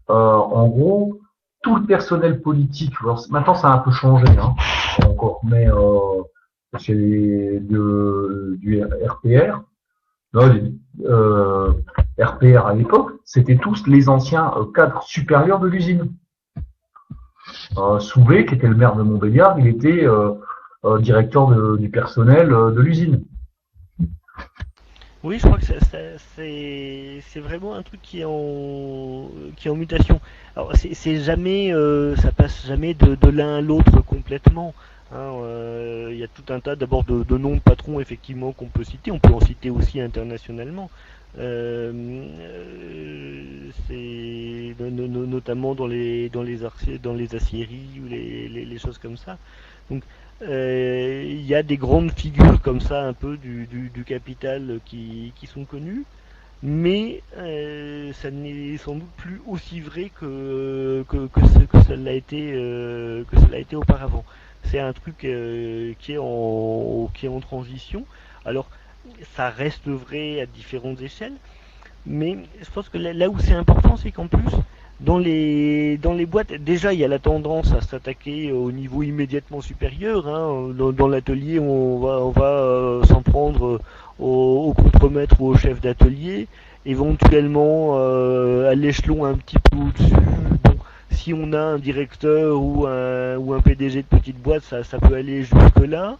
en gros, tout le personnel politique, alors, maintenant ça a un peu changé, hein, encore, mais c'est du RPR, RPR à l'époque, c'était tous les anciens cadres supérieurs de l'usine. Souvé, qui était le maire de Montbéliard, il était directeur du personnel de l'usine. Oui, je crois que c'est vraiment un truc qui est en mutation. Alors c'est jamais, ça passe jamais de l'un à l'autre complètement. Hein, y a tout un tas d'abord de noms de patrons effectivement qu'on peut citer. On peut en citer aussi internationalement. C'est notamment dans les aciéries ou les choses comme ça. Donc y a des grandes figures comme ça un peu du capital qui sont connues. mais ça n'est sans doute plus aussi vrai que cela a été auparavant. C'est un truc qui est en transition. Alors, ça reste vrai à différentes échelles, mais je pense que là où c'est important, c'est qu'en plus, dans les boîtes, déjà il y a la tendance à s'attaquer au niveau immédiatement supérieur. Hein. Dans l'atelier, on va s'en prendre au contremaître ou au chef d'atelier, éventuellement à l'échelon un petit peu au-dessus. Bon, si on a un directeur ou un PDG de petite boîte, ça peut aller jusque-là.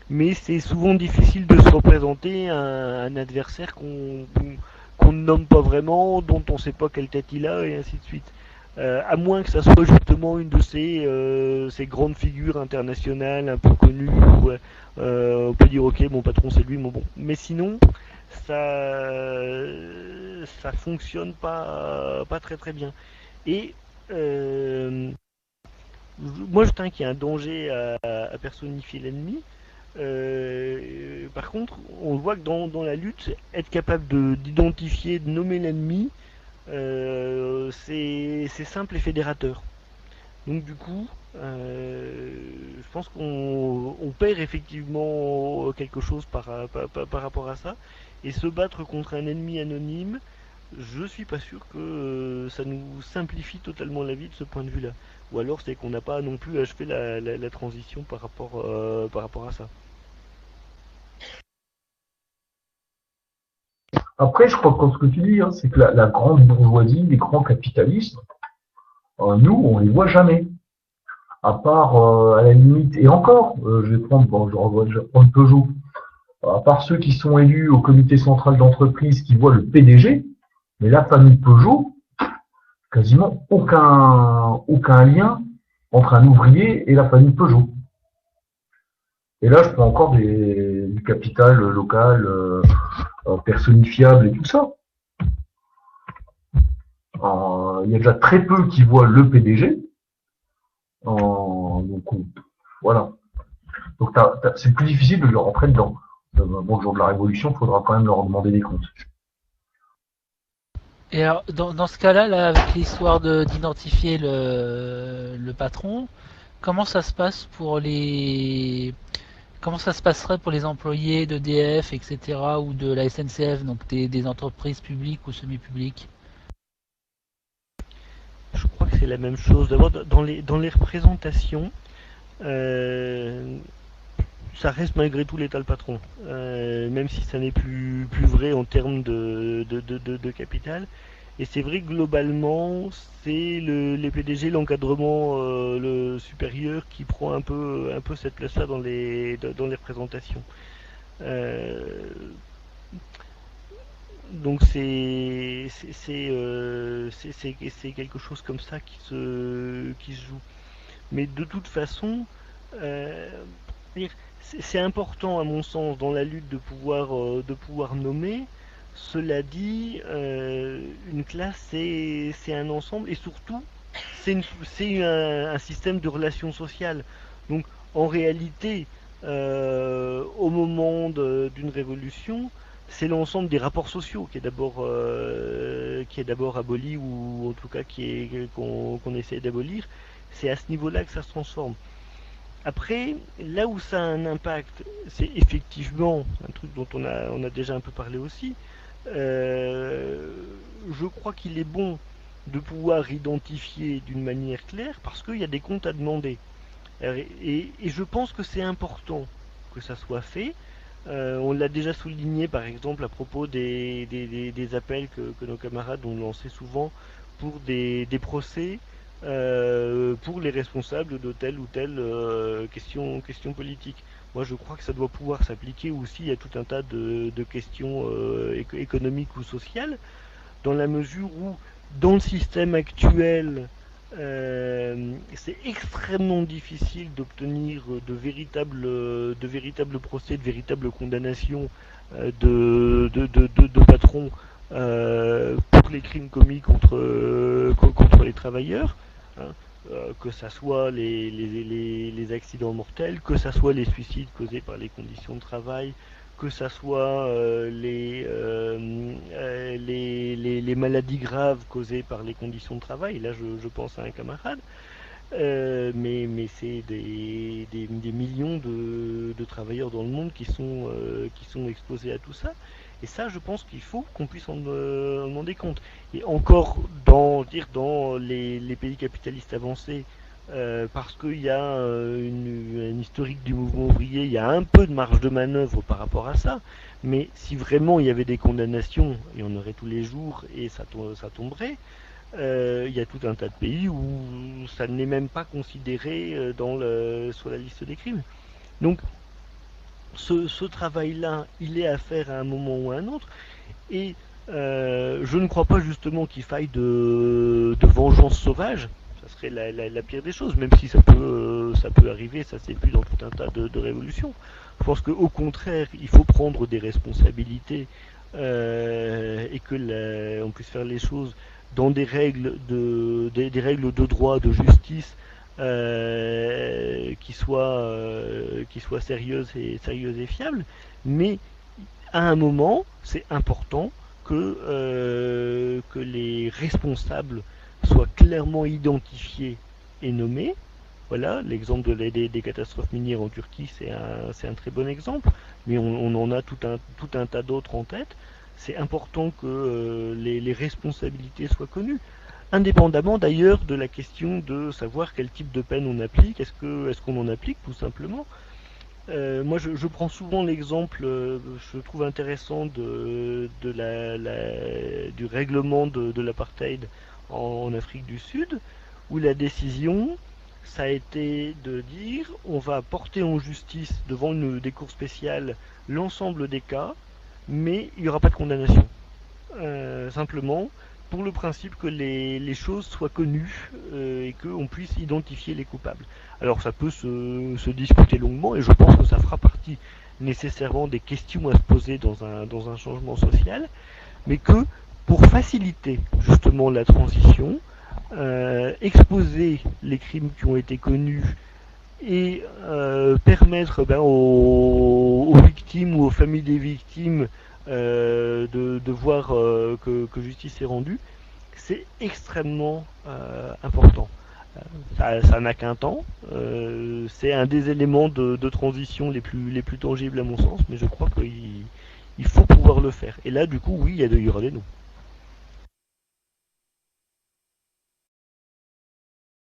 Mais c'est souvent difficile de se représenter un adversaire qu'on ne nomme pas vraiment, dont on ne sait pas quelle tête il a, et ainsi de suite. À moins que ça soit justement une de ces grandes figures internationales un peu connues, où on peut dire ok, mon patron c'est lui, mon bon. Mais sinon, ça fonctionne pas très très bien. Et moi je trouve qu'il y a un danger à personnifier l'ennemi. Par contre, on voit que dans la lutte, être capable d'identifier, de nommer l'ennemi, c'est simple et fédérateur. Donc du coup, je pense qu'on perd effectivement quelque chose par rapport à ça. Et se battre contre un ennemi anonyme, je suis pas sûr que ça nous simplifie totalement la vie de ce point de vue-là. Ou alors c'est qu'on n'a pas non plus achevé la transition par rapport à ça. Après, je crois que ce que tu dis, hein, c'est que la grande bourgeoisie, les grands capitalistes, nous, on les voit jamais. À part, à la limite, et encore, je vais prendre, bon, je vais prendre Peugeot. À part ceux qui sont élus au comité central d'entreprise qui voient le PDG, mais la famille Peugeot, quasiment aucun lien entre un ouvrier et la famille Peugeot. Et là, je prends encore du capital local, personnifiable et tout ça. Il y a déjà très peu qui voient le PDG. Donc, voilà. Donc, c'est plus difficile de leur rentrer dedans. Bon, le jour de la Révolution, il faudra quand même leur demander des comptes. Et alors, dans ce cas-là, là, avec l'histoire d'identifier le patron, comment ça se passe pour les comment ça se passerait pour les employés d'EDF, etc., ou de la SNCF, donc des entreprises publiques ou semi-publiques? Je crois que c'est la même chose. D'abord, dans les représentations, euh, ça reste malgré tout l'État le patron. Même si ça n'est plus vrai en termes de capital. Et c'est vrai que globalement, c'est les PDG, l'encadrement le supérieur qui prend un peu cette place-là dans les représentations. Euh, donc c'est quelque chose comme ça qui se joue. Mais de toute façon, euh, c'est important à mon sens dans la lutte de pouvoir nommer. Cela dit, une classe c'est un ensemble et surtout c'est un système de relations sociales. Donc en réalité, au moment d'une révolution, c'est l'ensemble des rapports sociaux qui est d'abord aboli ou en tout cas qu'on essaie d'abolir. C'est à ce niveau-là que ça se transforme. Après, là où ça a un impact, c'est effectivement un truc dont on a déjà un peu parlé aussi. Euh, je crois qu'il est bon de pouvoir identifier d'une manière claire parce qu'il y a des comptes à demander. Et je pense que c'est important que ça soit fait. On l'a déjà souligné par exemple à propos des appels que nos camarades ont lancés souvent pour des procès pour les responsables de telle ou telle question politique. Moi je crois que ça doit pouvoir s'appliquer aussi à tout un tas de questions économiques ou sociales, dans la mesure où dans le système actuel c'est extrêmement difficile d'obtenir de véritables procès, de véritables condamnations de patrons pour les crimes commis contre les travailleurs. Hein, que ça soit les accidents mortels, que ça soit les suicides causés par les conditions de travail, que ça soit les maladies graves causées par les conditions de travail. Là, je pense à un camarade. Mais c'est des millions de travailleurs dans le monde qui sont exposés à tout ça. Et ça, je pense qu'il faut qu'on puisse en demander compte. Et encore dans les pays capitalistes avancés, parce qu'il y a un historique du mouvement ouvrier, il y a un peu de marge de manœuvre par rapport à ça. Mais si vraiment il y avait des condamnations, il y en aurait tous les jours et ça tomberait. Il y a tout un tas de pays où ça n'est même pas considéré sur la liste des crimes. Donc ce travail-là, il est à faire à un moment ou à un autre, et je ne crois pas justement qu'il faille de vengeance sauvage. Ça serait la pire des choses, même si ça peut arriver, ça s'est vu dans tout un tas de révolutions. Je pense qu'au contraire, il faut prendre des responsabilités et que on puisse faire les choses dans des règles des règles de droit, de justice qui soient sérieuses et fiables. Mais à un moment, c'est important que les responsables soient clairement identifiés et nommés. Voilà, l'exemple des catastrophes minières en Turquie, c'est un très bon exemple, mais on en a tout un tas d'autres en tête. C'est important que les responsabilités soient connues, indépendamment d'ailleurs de la question de savoir quel type de peine on applique. Est-ce qu'on en applique tout simplement? Moi, je prends souvent l'exemple, je trouve intéressant du règlement de l'apartheid en Afrique du Sud, où la décision, ça a été de dire on va porter en justice devant des cours spéciales l'ensemble des cas, mais il n'y aura pas de condamnation. Simplement, pour le principe que les choses soient connues et qu'on puisse identifier les coupables. Alors ça peut se discuter longuement, et je pense que ça fera partie nécessairement des questions à se poser dans un changement social, mais que pour faciliter justement la transition, exposer les crimes qui ont été connus et permettre aux victimes ou aux familles des victimes de voir que justice est rendue, c'est extrêmement important. Ça n'a qu'un temps, c'est un des éléments de transition les plus tangibles à mon sens, mais je crois qu'il faut pouvoir le faire. Et là, du coup, oui, il y aura des noms.